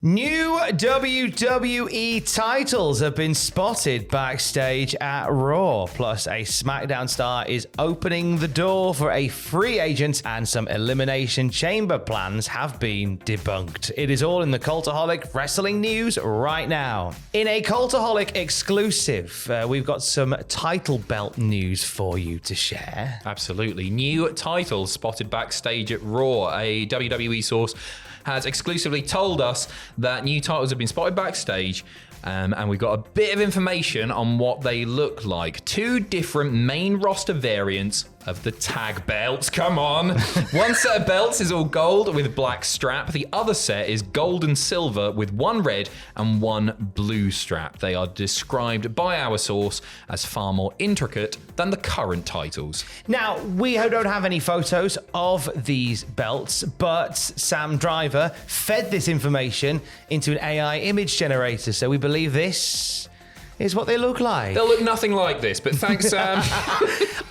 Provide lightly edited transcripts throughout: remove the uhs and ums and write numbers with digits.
New WWE titles have been spotted backstage at Raw, plus a SmackDown star is opening the door for a free agent, and some Elimination Chamber plans have been debunked. It is all in the Cultaholic wrestling news right now. In a Cultaholic exclusive, we've got some title belt news for you to share. Absolutely. New titles spotted backstage at Raw. A WWE source has exclusively told us that new titles have been spotted backstage, and we've got a bit of information on what they look like. Two different main roster variants of the tag belts. Come on. One set of belts is all gold with black strap. The other set is gold and silver with one red and one blue strap. They are described by our source as far more intricate than the current titles. Now, we don't have any photos of these belts, but Sam Driver fed this information into an AI image generator, so we believe this is what they look like. They'll look nothing like this, but thanks, Sam.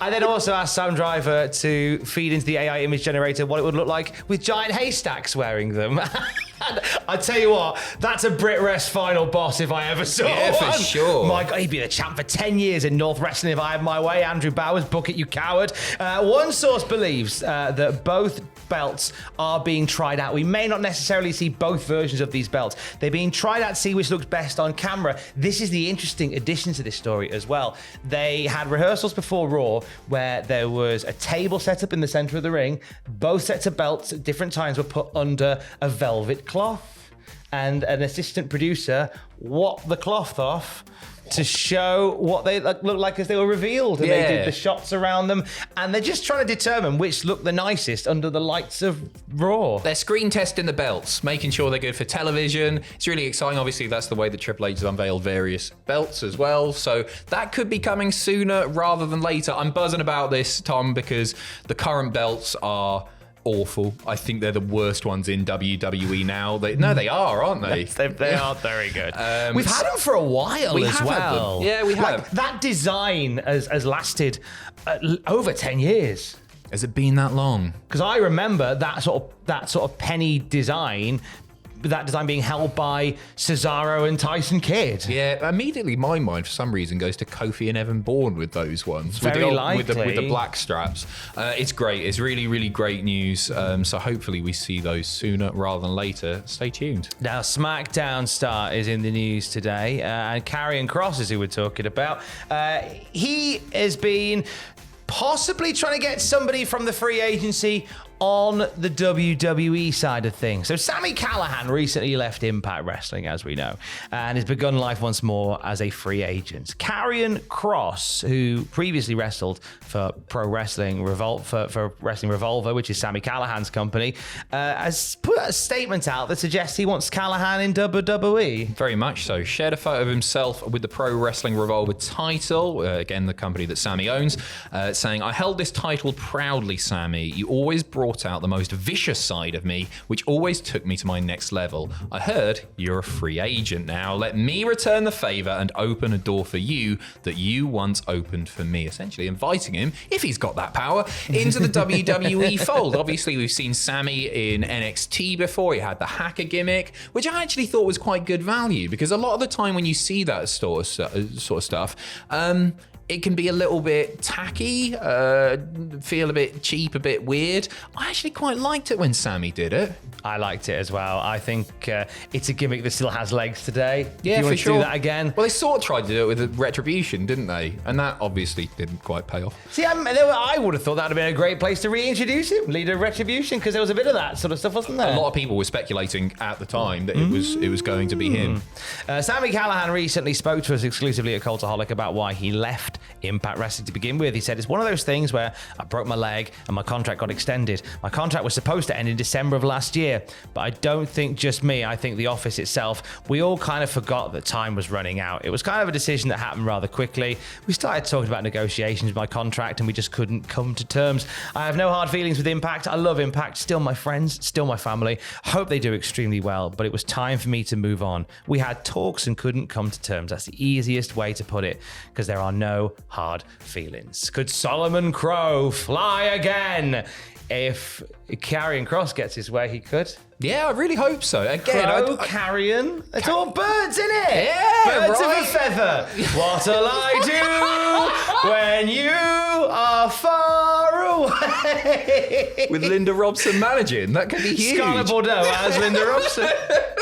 I then also asked Sam Driver to feed into the AI image generator what it would look like with giant haystacks wearing them. And I tell you what, that's a Brit Rest final boss if I ever saw Yeah, one. for sure. My God, he'd be the champ for 10 years in North Wrestling if I had my way. Andrew Bowers, book it, you coward. One source believes that both belts are being tried out. We may not necessarily see both versions of these belts. They're being tried out to see which looks best on camera. This is the interesting addition to this story as well. They had rehearsals before Raw where there was a table set up in the center of the ring. Both sets of belts at different times were put under a velvet cloth, and an assistant producer whopped the cloth off to show what they looked like as they were revealed. And they did the shots around them, and they're just trying to determine which look the nicest under the lights of Raw. They're screen testing the belts, making sure they're good for television. It's really exciting. Obviously, that's the way that Triple H has unveiled various belts as well. So that could be coming sooner rather than later. I'm buzzing about this, Tom, because the current belts are awful. I think they're the worst ones in WWE now. They are, aren't they? They are very good. We've had them for a while as well. Yeah, we have. Like, that design has lasted over 10 years. Has it been that long? Because I remember that sort of penny design. That design being held by Cesaro and Tyson Kidd. Yeah, immediately my mind for some reason goes to Kofi and Evan Bourne with those ones. Very likely. With the black straps. It's great. It's really, really great news. So hopefully we see those sooner rather than later. Stay tuned. Now, SmackDown star is in the news today, and Karrion Kross is who we're talking about. He has been possibly trying to get somebody from the free agency on the WWE side of things. So Samy Callahan recently left Impact Wrestling, as we know, and has begun life once more as a free agent. Karrion Kross, who previously wrestled for Pro Wrestling for Wrestling Revolver, which is Samy Callahan's company, has put a statement out that suggests he wants Callahan in WWE. Very much so. Shared a photo of himself with the Pro Wrestling Revolver title, again, the company that Samy owns, saying, "I held this title proudly, Samy. You always brought out the most vicious side of me, which always took me to my next level. I heard you're a free agent now. Let me return the favor and open a door for you that you once opened for me." Essentially inviting him, if he's got that power, into the WWE fold. Obviously, we've seen Samy in NXT before. He had the hacker gimmick, which I actually thought was quite good value, because a lot of the time when you see that sort of stuff, it can be a little bit tacky, feel a bit cheap, a bit weird. I actually quite liked it when Samy did it. I liked it as well. I think it's a gimmick that still has legs today. Yeah, do you for want sure. to do that again? Well, they sort of tried to do it with Retribution, didn't they? And that obviously didn't quite pay off. See, I would have thought that would have been a great place to reintroduce him, leader of Retribution, because there was a bit of that sort of stuff, wasn't there? A lot of people were speculating at the time that it was going to be him. Samy Callahan recently spoke to us exclusively at Cultaholic about why he left Impact Wrestling to begin with. He said, "It's one of those things where I broke my leg and my contract got extended. My contract was supposed to end in December of last year, but I don't think just me, I think the office itself, we all kind of forgot that time was running out. It was kind of a decision that happened rather quickly. We started talking about negotiations with my contract and we just couldn't come to terms. I have no hard feelings with Impact. I love Impact. Still my friends, still my family. Hope they do extremely well, but it was time for me to move on. We had talks and couldn't come to terms. That's the easiest way to put it, because there are no no hard feelings. Could Solomon Crow fly again? If Karrion Kross gets his way, he could. Yeah, I really hope so. Again, Karrion. It's all birds, isn't it? Yeah, birds right. of a feather. What'll I do when you are far away? With Linda Robson managing, that could be huge. Scarlett Bordeaux as Linda Robson,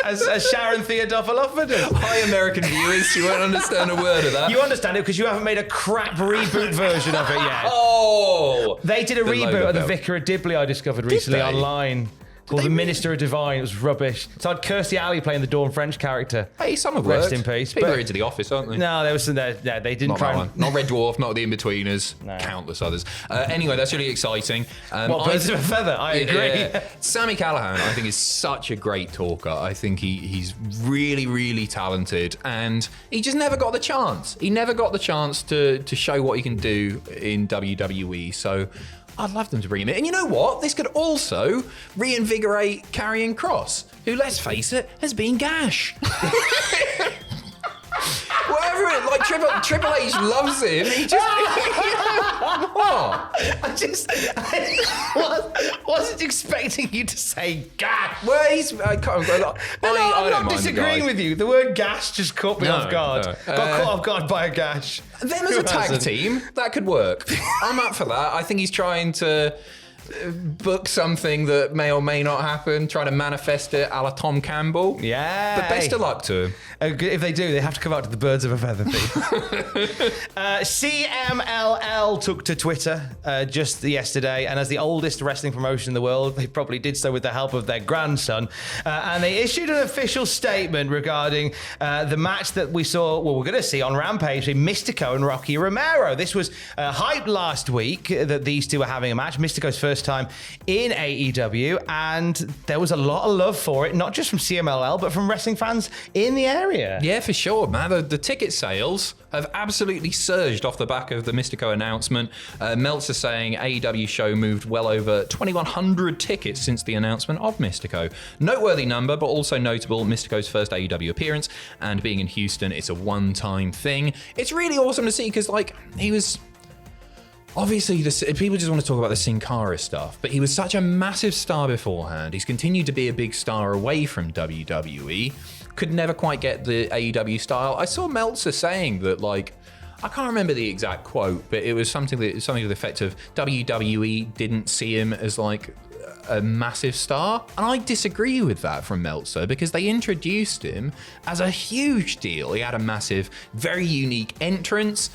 as Sharon Theodopoulos. Hi, American viewers. You won't understand a word of that. You understand it because you haven't made a crap reboot version of it yet. Oh! They did a reboot of The belt. Vicar of Dibley I discovered recently they? online. Called The Minister of Divine. It was rubbish. So I had Kirstie Alley playing the Dawn French character. Hey, some have Rest worked. in peace. People But- are into The Office, aren't they? No, there was some. They didn't Not try that and. one. Not Red Dwarf, not The In-Betweeners, countless others. Anyway, that's really exciting. What, birds of a feather? I agree. Samy Callahan, I think, is such a great talker. I think he's really, really talented, and he just never got the chance. He never got the chance to show what he can do in WWE. So I'd love them to bring him in. And you know what? This could also reinvigorate Karrion Kross, who, let's face it, has been gash. Whatever it, like Triple H loves him. He just what? I wasn't expecting you to say gash. Well, he's. I can't. I I'm don't not mind disagreeing the guy. with you. The word gash just caught me off guard. no. Got caught off guard by a gash. Them as Who a tag hasn't? team, that could work. I'm up for that. I think he's trying to book something that may or may not happen, trying to manifest it a la Tom Campbell. Yeah. But best of luck to him. If they do, they have to come out to the birds of a feather thing. CMLL took to Twitter just yesterday, and as the oldest wrestling promotion in the world, they probably did so with the help of their grandson. And they issued an official statement regarding the match that we're going to see on Rampage between Mystico and Rocky Romero. This was hyped last week that these two were having a match. Mystico's first time in AEW, and there was a lot of love for it, not just from CMLL, but from wrestling fans in the area. Yeah, for sure, man. The ticket sales have absolutely surged off the back of the Mystico announcement. Meltzer saying AEW show moved well over 2,100 tickets since the announcement of Mystico. Noteworthy number, but also notable, Mystico's first AEW appearance, and being in Houston, it's a one-time thing. It's really awesome to see because, like, he was... Obviously, people just want to talk about the Sin Cara stuff, but he was such a massive star beforehand. He's continued to be a big star away from WWE. Could never quite get the AEW style. I saw Meltzer saying that, like, I can't remember the exact quote, but it was something to the effect of WWE didn't see him as like a massive star. And I disagree with that from Meltzer because they introduced him as a huge deal. He had a massive, very unique entrance.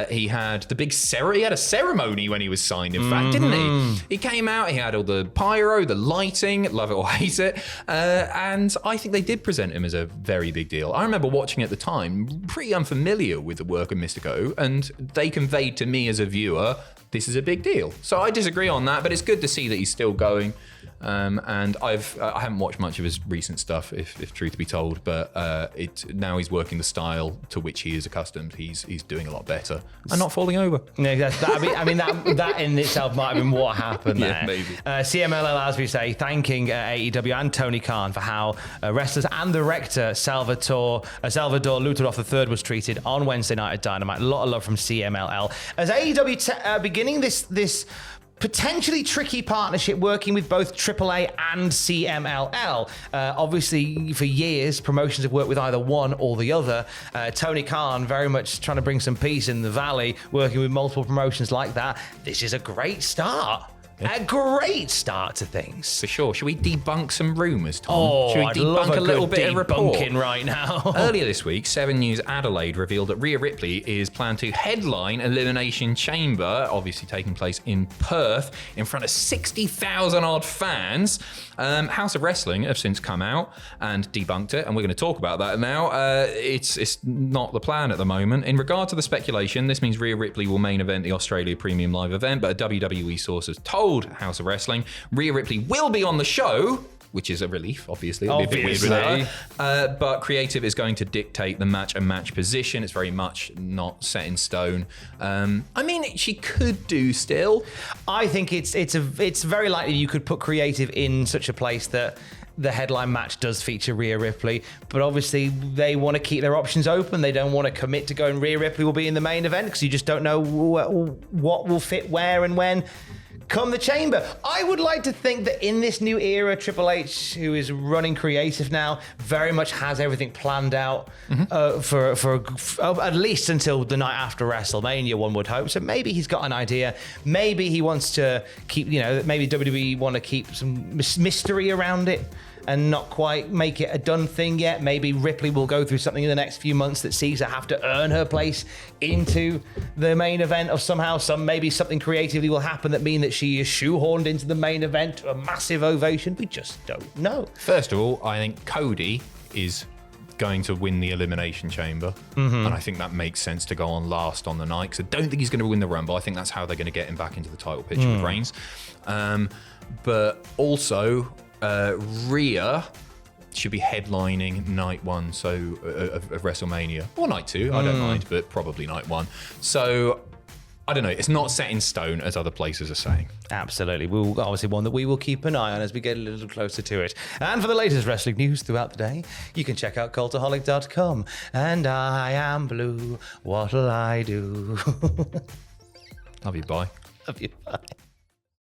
He had the big he had a ceremony when he was signed, in fact, didn't he? He came out, he had all the pyro, the lighting, love it or hate it. And I think they did present him as a very big deal. I remember watching at the time, pretty unfamiliar with the work of Mystico, and they conveyed to me as a viewer, this is a big deal. So I disagree on that, but it's good to see that he's still going. And I haven't watched much of his recent stuff, if truth be told, but now he's working the style to which he is accustomed. He's doing a lot better and not falling over. Yeah, that in itself might have been what happened there. Yeah, maybe. CMLL, as we say, thanking AEW and Tony Khan for how wrestlers and the rector Salvador Luteroff III was treated on Wednesday night at Dynamite. A lot of love from CMLL as AEW beginning this potentially tricky partnership working with both AAA and CMLL. Obviously, for years, promotions have worked with either one or the other. Tony Khan very much trying to bring some peace in the Valley, working with multiple promotions like that. This is a great start. A great start to things. For sure. Should we debunk some rumours, Tom? Oh, Should we I'd debunk love a little good bit of report? debunking right now. Earlier this week, 7 News Adelaide revealed that Rhea Ripley is planned to headline Elimination Chamber, obviously taking place in Perth, in front of 60,000 odd fans. House of Wrestling have since come out and debunked it, and we're going to talk about that now. It's not the plan at the moment. In regard to the speculation, this means Rhea Ripley will main event the Australia Premium Live event, but a WWE source has told House of Wrestling Rhea Ripley will be on the show, which is a relief, obviously. It'll be a bit weird without her. But creative is going to dictate the match and match position. It's very much not set in stone. I mean, she could do still. I think it's very likely you could put creative in such a place that the headline match does feature Rhea Ripley, but obviously they want to keep their options open. They don't want to commit to going Rhea Ripley will be in the main event because you just don't know what will fit where and when. Come the Chamber. I would like to think that in this new era, Triple H, who is running creative now, very much has everything planned out for at least until the night after WrestleMania, one would hope. So maybe he's got an idea. Maybe he wants to keep, maybe WWE want to keep some mystery around it and not quite make it a done thing yet. Maybe Ripley will go through something in the next few months that sees her have to earn her place into the main event of somehow. Maybe something creatively will happen that mean that she is shoehorned into the main event to a massive ovation. We just don't know. First of all, I think Cody is going to win the Elimination Chamber, and I think that makes sense to go on last on the night, because I don't think he's going to win the Rumble. I think that's how they're going to get him back into the title picture with Reigns. But also, Rhea should be headlining night one of WrestleMania, or night two, I don't mind, but probably night one. So I don't know, it's not set in stone as other places are saying. Absolutely. We'll obviously one that we will keep an eye on as we get a little closer to it. And for the latest wrestling news throughout the day, you can check out cultaholic.com. And I am blue, what'll I do? Love you, bye. Love you, bye.